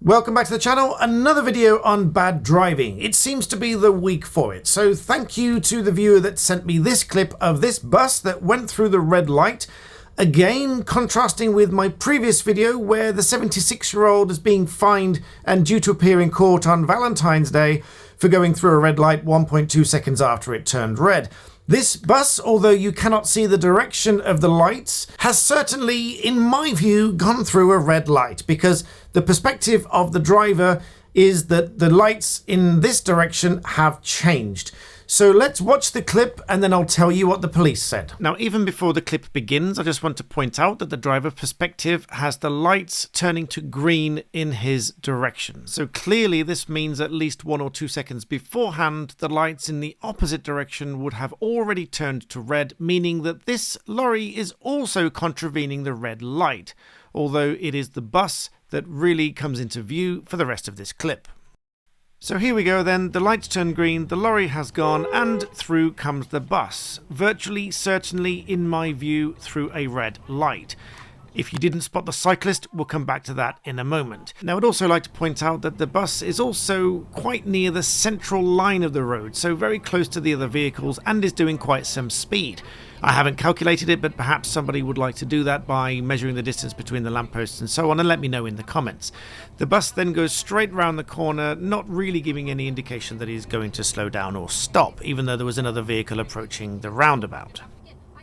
Welcome back to the channel, another video on bad driving. It seems to be the week for it, so thank you to the viewer that sent me this clip of this bus that went through the red light. Again, contrasting with my previous video where the 76-year-old is being fined and due to appear in court on Valentine's Day for going through a red light 1.2 seconds after it turned red. This bus, although you cannot see the direction of the lights, has certainly, in my view, gone through a red light because the perspective of the driver is that the lights in this direction have changed. So let's watch the clip and then I'll tell you what the police said. Now, even before the clip begins, I just want to point out that the driver's perspective has the lights turning to green in his direction. So clearly this means at least 1 or 2 seconds beforehand, the lights in the opposite direction would have already turned to red, meaning that this lorry is also contravening the red light, although it is the bus that really comes into view for the rest of this clip. So here we go then, the lights turn green, the lorry has gone, and through comes the bus. Virtually, certainly, in my view, through a red light. If you didn't spot the cyclist, we'll come back to that in a moment. Now, I'd also like to point out that the bus is also quite near the central line of the road, so very close to the other vehicles, and is doing quite some speed. I haven't calculated it, but perhaps somebody would like to do that by measuring the distance between the lampposts and so on, and let me know in the comments. The bus then goes straight round the corner, not really giving any indication that he's going to slow down or stop, even though there was another vehicle approaching the roundabout.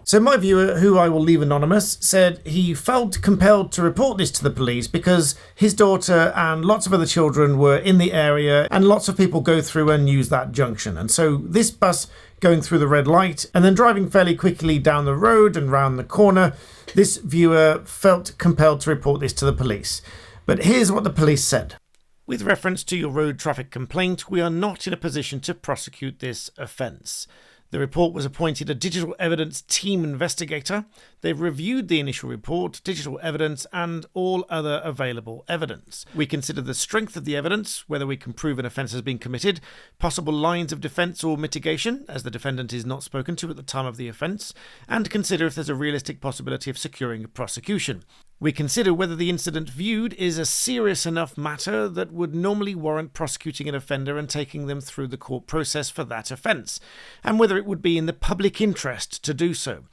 So my viewer, who I will leave anonymous, said he felt compelled to report this to the police because his daughter and lots of other children were in the area and lots of people go through and use that junction. And so this bus going through the red light and then driving fairly quickly down the road and round the corner, this viewer felt compelled to report this to the police. But here's what the police said. With reference to your road traffic complaint, we are not in a position to prosecute this offence. The report was appointed a digital evidence team investigator. They've reviewed the initial report, digital evidence, and all other available evidence. We consider the strength of the evidence, whether we can prove an offence has been committed, possible lines of defence or mitigation, as the defendant is not spoken to at the time of the offence, and consider if there's a realistic possibility of securing a prosecution. We consider whether the incident viewed is a serious enough matter that would normally warrant prosecuting an offender and taking them through the court process for that offence, and whether it would be in the public interest to do so.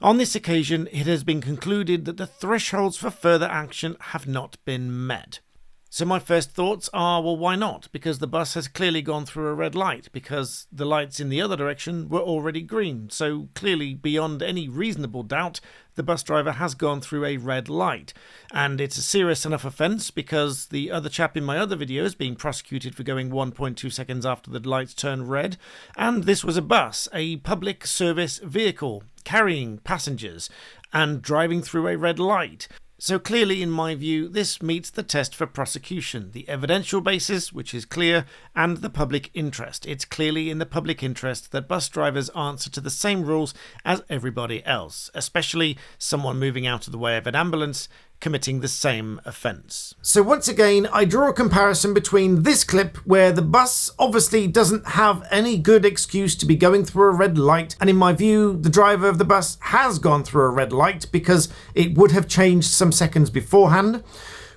On this occasion, it has been concluded that the thresholds for further action have not been met. So my first thoughts are, well, why not? Because the bus has clearly gone through a red light, because the lights in the other direction were already green. So clearly, beyond any reasonable doubt, the bus driver has gone through a red light. And it's a serious enough offence because the other chap in my other video is being prosecuted for going 1.2 seconds after the lights turned red. And this was a bus, a public service vehicle, carrying passengers and driving through a red light. So clearly, in my view, this meets the test for prosecution, the evidential basis, which is clear, and the public interest. It's clearly in the public interest that bus drivers answer to the same rules as everybody else, especially someone moving out of the way of an ambulance committing the same offence. So once again, I draw a comparison between this clip where the bus obviously doesn't have any good excuse to be going through a red light, and in my view, the driver of the bus has gone through a red light because it would have changed some seconds beforehand.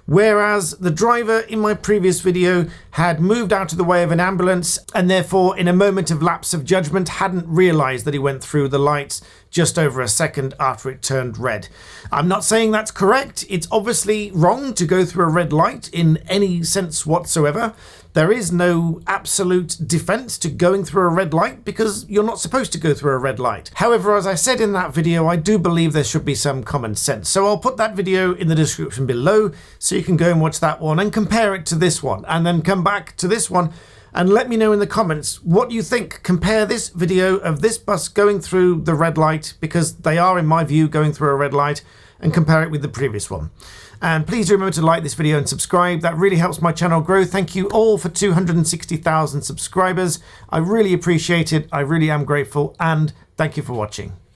Whereas the driver in my previous video had moved out of the way of an ambulance and therefore in a moment of lapse of judgment hadn't realised that he went through the lights just over a second after it turned red. I'm not saying that's correct. It's obviously wrong to go through a red light in any sense whatsoever. There is no absolute defence to going through a red light because you're not supposed to go through a red light. However, as I said in that video, I do believe there should be some common sense. So I'll put that video in the description below so you can go and watch that one and compare it to this one and then come back to this one and let me know in the comments what you think. Compare this video of this bus going through the red light, because they are, in my view, going through a red light, and compare it with the previous one. And please do remember to like this video and subscribe. That really helps my channel grow. Thank you all for 260,000 subscribers. I really appreciate it. I really am grateful, and thank you for watching.